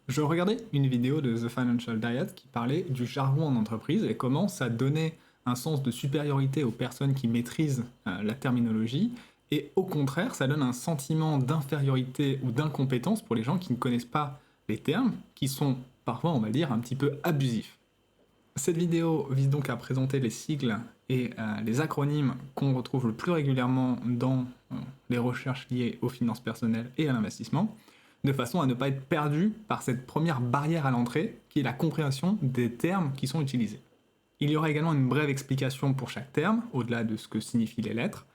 Je regardais une vidéo de The Financial Diet qui parlait du jargon en entreprise et comment ça donnait un sens de supériorité aux personnes qui maîtrisent la terminologie, et au contraire, ça donne un sentiment d'infériorité ou d'incompétence pour les gens qui ne connaissent pas les termes, qui sont parfois, on va dire, un petit peu abusifs. Cette vidéo vise donc à présenter les sigles et les acronymes qu'on retrouve le plus régulièrement dans les recherches liées aux finances personnelles et à l'investissement, de façon à ne pas être perdu par cette première barrière à l'entrée, qui est la compréhension des termes qui sont utilisés. Il y aura également une brève explication pour chaque terme, au-delà de ce que signifient les lettres,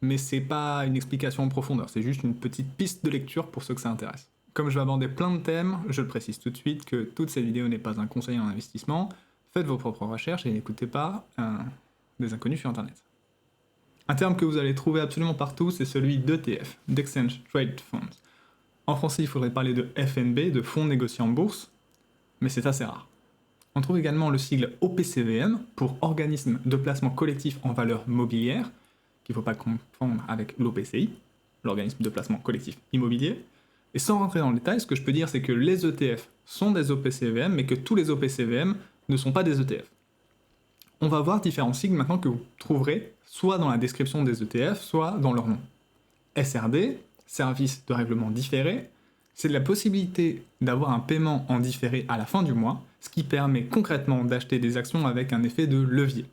mais c'est pas une explication en profondeur, c'est juste une petite piste de lecture pour ceux que ça intéresse. Comme je vais aborder plein de thèmes, je le précise tout de suite que toute cette vidéo n'est pas un conseil en investissement. Faites vos propres recherches et n'écoutez pas des inconnus sur internet. Un terme que vous allez trouver absolument partout, c'est celui d'ETF, d'Exchange Traded Funds. En français, il faudrait parler de FNB, de fonds négociés en bourse, mais c'est assez rare. On trouve également le sigle OPCVM pour Organisme de placement collectif en valeur mobilière, qu'il ne faut pas confondre avec l'OPCI, l'Organisme de placement collectif immobilier. Et sans rentrer dans le détail, ce que je peux dire, c'est que les ETF sont des OPCVM, mais que tous les OPCVM ne sont pas des ETF. On va voir différents sigles maintenant que vous trouverez soit dans la description des ETF, soit dans leur nom. SRD, service de règlement différé, c'est la possibilité d'avoir un paiement en différé à la fin du mois, ce qui permet concrètement d'acheter des actions avec un effet de levier.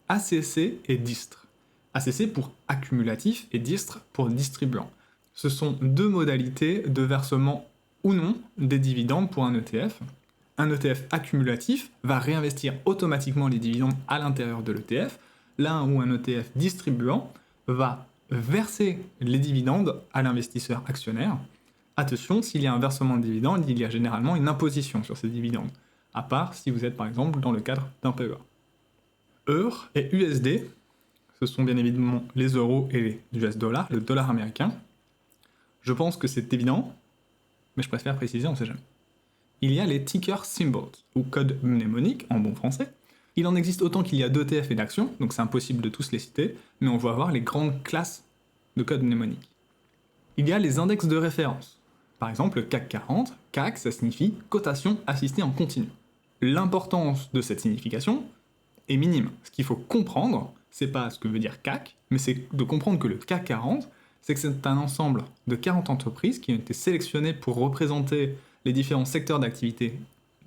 ACC et DISTRE. ACC pour accumulatif et DISTRE pour distribuant. Ce sont deux modalités de versement ou non des dividendes pour un ETF. Un ETF accumulatif va réinvestir automatiquement les dividendes à l'intérieur de l'ETF, là où un ETF distribuant va verser les dividendes à l'investisseur actionnaire. Attention, s'il y a un versement de dividendes, il y a généralement une imposition sur ces dividendes, à part si vous êtes par exemple dans le cadre d'un PEA. EUR et USD, ce sont bien évidemment les euros et les US dollars, le dollar américain. Je pense que c'est évident, mais je préfère préciser, on ne sait jamais. Il y a les ticker symbols, ou codes mnémoniques en bon français. Il en existe autant qu'il y a d'ETF et d'actions, donc c'est impossible de tous les citer, mais on va voir les grandes classes de codes mnémoniques. Il y a les index de référence. Par exemple, le CAC 40, CAC, ça signifie cotation assistée en continu. L'importance de cette signification est minime. Ce qu'il faut comprendre, c'est pas ce que veut dire CAC, mais c'est de comprendre que le CAC 40, c'est que c'est un ensemble de 40 entreprises qui ont été sélectionnées pour représenter les différents secteurs d'activité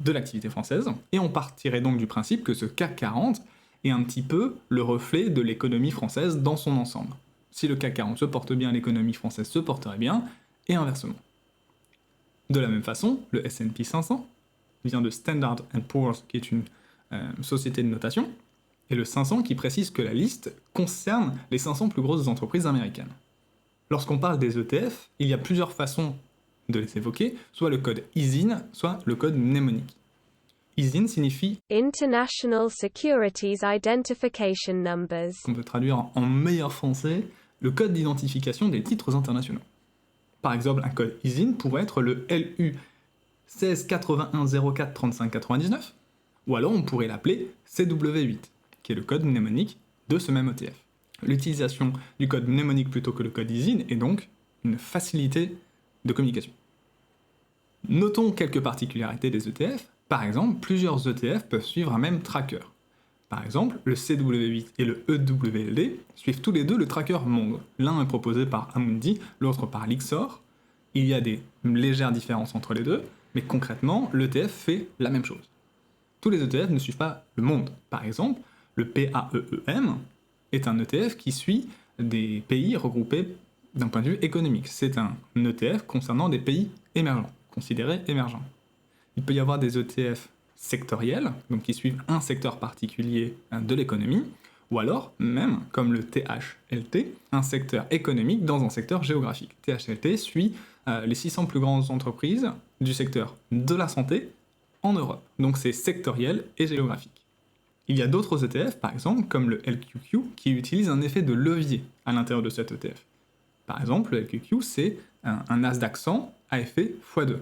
de l'activité française, et on partirait donc du principe que ce CAC 40 est un petit peu le reflet de l'économie française dans son ensemble. Si le CAC 40 se porte bien, l'économie française se porterait bien, et inversement. De la même façon, le S&P 500 vient de Standard & Poor's, qui est une société de notation, et le 500 qui précise que la liste concerne les 500 plus grosses entreprises américaines. Lorsqu'on parle des ETF, il y a plusieurs façons de les évoquer, soit le code ISIN, soit le code mnémonique. ISIN signifie International Securities Identification Numbers, qu'on peut traduire en meilleur français, le code d'identification des titres internationaux. Par exemple, un code ISIN pourrait être le LU 1681043599, ou alors on pourrait l'appeler CW8, qui est le code mnémonique de ce même ETF. L'utilisation du code mnémonique plutôt que le code ISIN est donc une facilité de communication. Notons quelques particularités des ETF. Par exemple, plusieurs ETF peuvent suivre un même tracker. Par exemple, le CW8 et le EWLD suivent tous les deux le tracker monde. L'un est proposé par Amundi, l'autre par Lyxor. Il y a des légères différences entre les deux, mais concrètement, l'ETF fait la même chose. Tous les ETF ne suivent pas le monde. Par exemple, le PAEEM est un ETF qui suit des pays regroupés d'un point de vue économique. C'est un ETF concernant des pays émergents, considérés émergents. Il peut y avoir des ETF sectoriels, donc qui suivent un secteur particulier de l'économie, ou alors, même, comme le THLT, un secteur économique dans un secteur géographique. THLT suit les 600 plus grandes entreprises du secteur de la santé en Europe. Donc c'est sectoriel et géographique. Il y a d'autres ETF, par exemple, comme le LQQ, qui utilise un effet de levier à l'intérieur de cet ETF. Par exemple, le LQQ, c'est un Nasdaq 100 à effet x2.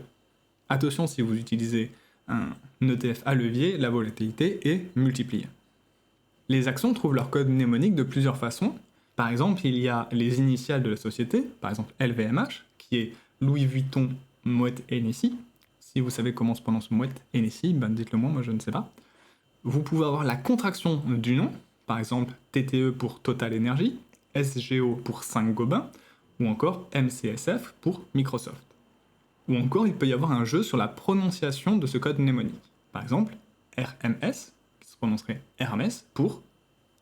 Attention, si vous utilisez un ETF à levier, la volatilité est multipliée. Les actions trouvent leur code mnémonique de plusieurs façons. Par exemple, il y a les initiales de la société, par exemple LVMH, qui est Louis Vuitton Moet Hennessy, Si vous savez comment se prononce Mouette Hennessy, dites-le moi je ne sais pas. Vous pouvez avoir la contraction du nom, par exemple TTE pour Total Energy, SGO pour Saint-Gobain, ou encore MCSF pour Microsoft. Ou encore, il peut y avoir un jeu sur la prononciation de ce code mnémonique. Par exemple, RMS, qui se prononcerait Hermès pour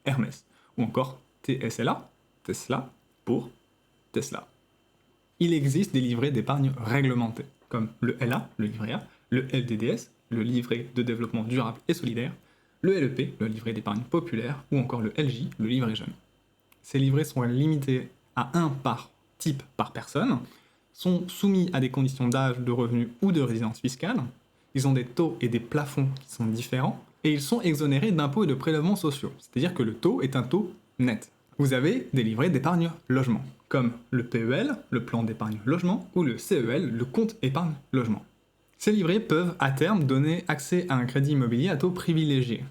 Hermès. Ou encore TSLA, Tesla pour Tesla. Il existe des livrets d'épargne réglementés, comme le LA, le livret A, le LDDS, le livret de développement durable et solidaire, le LEP, le livret d'épargne populaire, ou encore le LJ, le livret jeune. Ces livrets sont limités à un par type par personne, sont soumis à des conditions d'âge, de revenus ou de résidence fiscale, ils ont des taux et des plafonds qui sont différents, et ils sont exonérés d'impôts et de prélèvements sociaux, c'est-à-dire que le taux est un taux net. Vous avez des livrets d'épargne logement, comme le PEL, le plan d'épargne logement, ou le CEL, le compte épargne logement. Ces livrets peuvent à terme donner accès à un crédit immobilier à taux privilégié.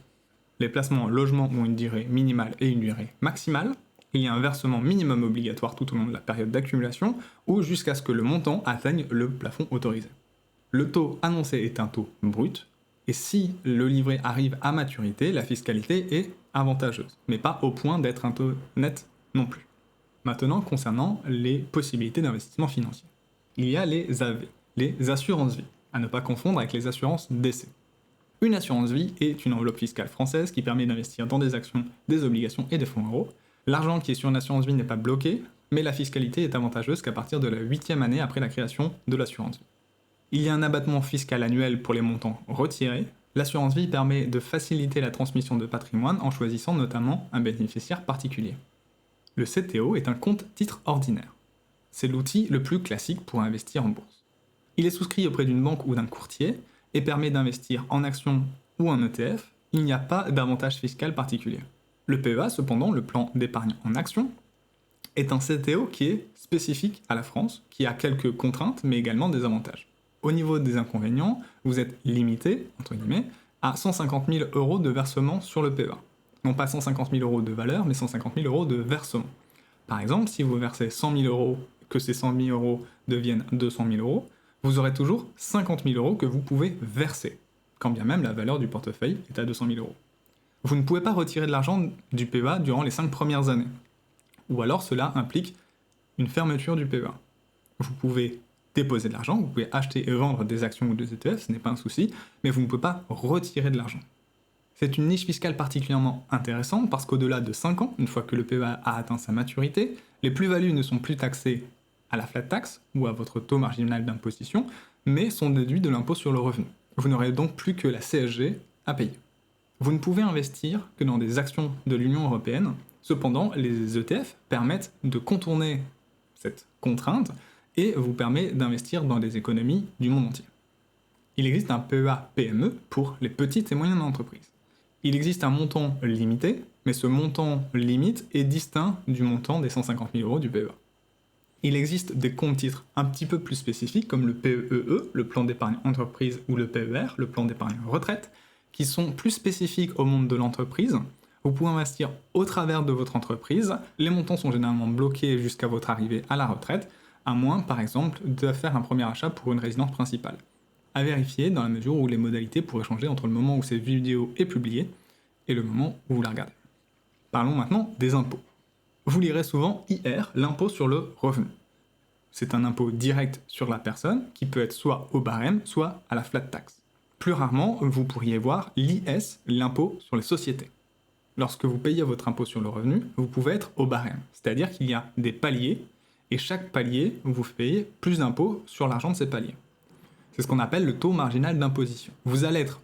Les placements en logement ont une durée minimale et une durée maximale. Il y a un versement minimum obligatoire tout au long de la période d'accumulation ou jusqu'à ce que le montant atteigne le plafond autorisé. Le taux annoncé est un taux brut, et si le livret arrive à maturité, la fiscalité est avantageuse, mais pas au point d'être un taux net non plus. Maintenant, concernant les possibilités d'investissement financier. Il y a les AV, les assurances-vie, à ne pas confondre avec les assurances décès. Une assurance-vie est une enveloppe fiscale française qui permet d'investir dans des actions, des obligations et des fonds euros. L'argent qui est sur une assurance-vie n'est pas bloqué, mais la fiscalité est avantageuse qu'à partir de la 8e année après la création de l'assurance-vie. Il y a un abattement fiscal annuel pour les montants retirés. L'assurance-vie permet de faciliter la transmission de patrimoine en choisissant notamment un bénéficiaire particulier. Le CTO est un compte titre ordinaire. C'est l'outil le plus classique pour investir en bourse. Il est souscrit auprès d'une banque ou d'un courtier et permet d'investir en actions ou en ETF. Il n'y a pas d'avantage fiscal particulier. Le PEA, cependant, le plan d'épargne en actions, est un CTO qui est spécifique à la France, qui a quelques contraintes mais également des avantages. Au niveau des inconvénients, vous êtes limité, entre guillemets, à 150 000 € de versement sur le PEA. Non pas 150 000 € de valeur, mais 150 000 € de versement. Par exemple, si vous versez 100 000 €, que ces 100 000 € deviennent 200 000 €, vous aurez toujours 50 000 € que vous pouvez verser, quand bien même la valeur du portefeuille est à 200 000 €. Vous ne pouvez pas retirer de l'argent du PEA durant les 5 premières années, ou alors cela implique une fermeture du PEA. Vous pouvez déposer de l'argent, vous pouvez acheter et vendre des actions ou des ETF, ce n'est pas un souci, mais vous ne pouvez pas retirer de l'argent. C'est une niche fiscale particulièrement intéressante parce qu'au-delà de 5 ans, une fois que le PEA a atteint sa maturité, les plus-values ne sont plus taxées à la flat tax ou à votre taux marginal d'imposition, mais sont déduits de l'impôt sur le revenu. Vous n'aurez donc plus que la CSG à payer. Vous ne pouvez investir que dans des actions de l'Union européenne, cependant les ETF permettent de contourner cette contrainte et vous permet d'investir dans des économies du monde entier. Il existe un PEA PME pour les petites et moyennes entreprises. Il existe un montant limité, mais ce montant limite est distinct du montant des 150 000 € du PEA. Il existe des comptes titres un petit peu plus spécifiques comme le PEE, le plan d'épargne entreprise, ou le PER, le plan d'épargne retraite, qui sont plus spécifiques au monde de l'entreprise. Vous pouvez investir au travers de votre entreprise, les montants sont généralement bloqués jusqu'à votre arrivée à la retraite, à moins par exemple de faire un premier achat pour une résidence principale. À vérifier dans la mesure où les modalités pourraient changer entre le moment où cette vidéo est publiée et le moment où vous la regardez. Parlons maintenant des impôts. Vous lirez souvent IR, l'impôt sur le revenu. C'est un impôt direct sur la personne qui peut être soit au barème, soit à la flat tax. Plus rarement, vous pourriez voir l'IS, l'impôt sur les sociétés. Lorsque vous payez votre impôt sur le revenu, vous pouvez être au barème, c'est-à-dire qu'il y a des paliers, et chaque palier, vous payez plus d'impôts sur l'argent de ces paliers. C'est ce qu'on appelle le taux marginal d'imposition. Vous allez être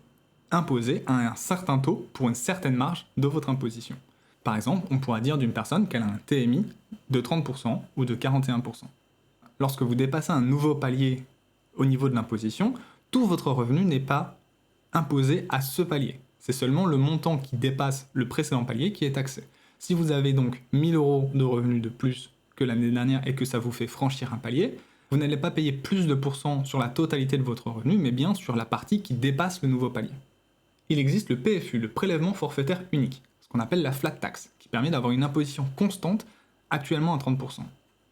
imposé à un certain taux pour une certaine marge de votre imposition. Par exemple, on pourra dire d'une personne qu'elle a un TMI de 30% ou de 41%. Lorsque vous dépassez un nouveau palier au niveau de l'imposition, tout votre revenu n'est pas imposé à ce palier. C'est seulement le montant qui dépasse le précédent palier qui est taxé. Si vous avez donc 1 000 € de revenus de plus que l'année dernière et que ça vous fait franchir un palier, vous n'allez pas payer plus de pourcents sur la totalité de votre revenu, mais bien sur la partie qui dépasse le nouveau palier. Il existe le PFU, le prélèvement forfaitaire unique, ce qu'on appelle la flat tax, qui permet d'avoir une imposition constante, actuellement à 30%.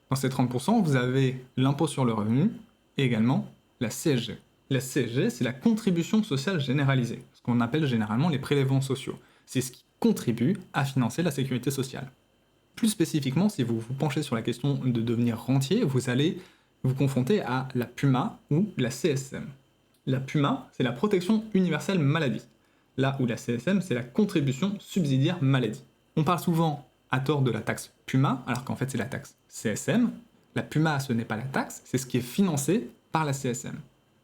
Dans ces 30%, vous avez l'impôt sur le revenu et également la CSG. La CSG, c'est la contribution sociale généralisée, ce qu'on appelle généralement les prélèvements sociaux. C'est ce qui contribue à financer la sécurité sociale. Plus spécifiquement, si vous vous penchez sur la question de devenir rentier, vous allez vous confronter à la PUMA ou la CSM. La PUMA, c'est la protection universelle maladie, là où la CSM, c'est la contribution subsidiaire maladie. On parle souvent à tort de la taxe PUMA, alors qu'en fait c'est la taxe CSM. La PUMA, ce n'est pas la taxe, c'est ce qui est financé par la CSM.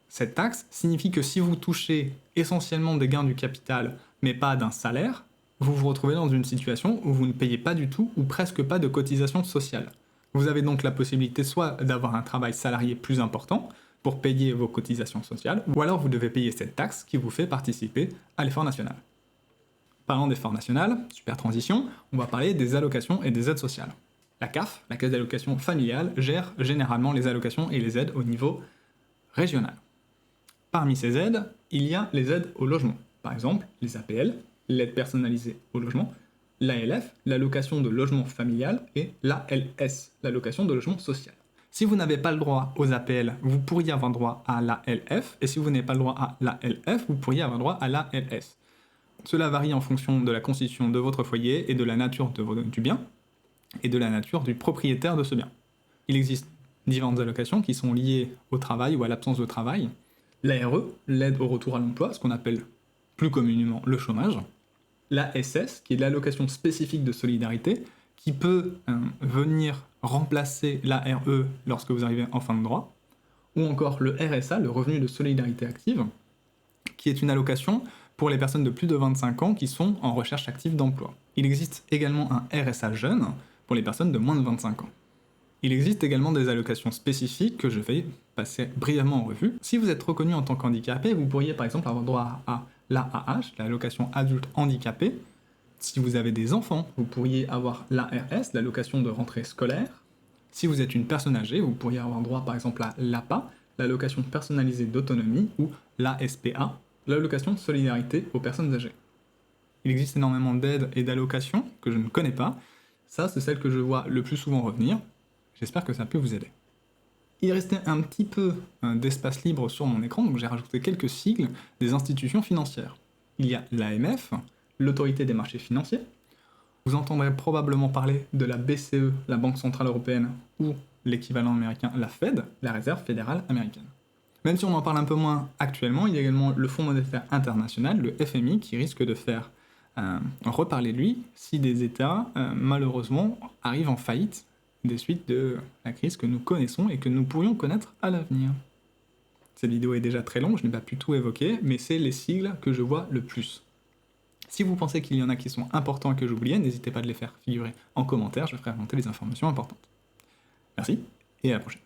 Cette taxe signifie que si vous touchez essentiellement des gains du capital, mais pas d'un salaire, vous vous retrouvez dans une situation où vous ne payez pas du tout ou presque pas de cotisations sociales. Vous avez donc la possibilité soit d'avoir un travail salarié plus important pour payer vos cotisations sociales, ou alors vous devez payer cette taxe qui vous fait participer à l'effort national. Parlant d'effort national, super transition, on va parler des allocations et des aides sociales. La CAF, la Caisse d'allocation familiale, gère généralement les allocations et les aides au niveau régional. Parmi ces aides, il y a les aides au logement, par exemple les APL, l'aide personnalisée au logement, l'ALF, l'allocation de logement familial, et l'ALS, l'allocation de logement social. Si vous n'avez pas le droit aux APL, vous pourriez avoir droit à l'ALF, et si vous n'avez pas le droit à l'ALF, vous pourriez avoir droit à l'ALS. Cela varie en fonction de la constitution de votre foyer et de la nature du bien, et de la nature du propriétaire de ce bien. Il existe différentes allocations qui sont liées au travail ou à l'absence de travail. L'ARE, l'aide au retour à l'emploi, ce qu'on appelle plus communément le chômage. L'ASS, qui est l'allocation spécifique de solidarité, qui peut venir remplacer l'ARE lorsque vous arrivez en fin de droit. Ou encore le RSA, le revenu de solidarité active, qui est une allocation pour les personnes de plus de 25 ans qui sont en recherche active d'emploi. Il existe également un RSA jeune pour les personnes de moins de 25 ans. Il existe également des allocations spécifiques que je vais passer brièvement en revue. Si vous êtes reconnu en tant qu'handicapé, vous pourriez par exemple avoir droit à l'AAH, l'allocation adulte handicapé. Si vous avez des enfants, vous pourriez avoir l'ARS, l'allocation de rentrée scolaire. Si vous êtes une personne âgée, vous pourriez avoir droit par exemple à l'APA, l'allocation personnalisée d'autonomie, ou l'ASPA, l'allocation de solidarité aux personnes âgées. Il existe énormément d'aides et d'allocations que je ne connais pas. Ça, c'est celle que je vois le plus souvent revenir. J'espère que ça peut vous aider. Il restait un petit peu d'espace libre sur mon écran, donc j'ai rajouté quelques sigles des institutions financières. Il y a l'AMF, l'Autorité des marchés financiers. Vous entendrez probablement parler de la BCE, la Banque Centrale Européenne, ou l'équivalent américain, la Fed, la Réserve fédérale américaine. Même si on en parle un peu moins actuellement, il y a également le Fonds monétaire international, le FMI, qui risque de faire reparler de lui si des États, malheureusement, arrivent en faillite des suites de la crise que nous connaissons et que nous pourrions connaître à l'avenir. Cette vidéo est déjà très longue, je n'ai pas pu tout évoquer, mais c'est les sigles que je vois le plus. Si vous pensez qu'il y en a qui sont importants et que j'oubliais, n'hésitez pas à les faire figurer en commentaire, je ferai remonter les informations importantes. Merci, et à la prochaine.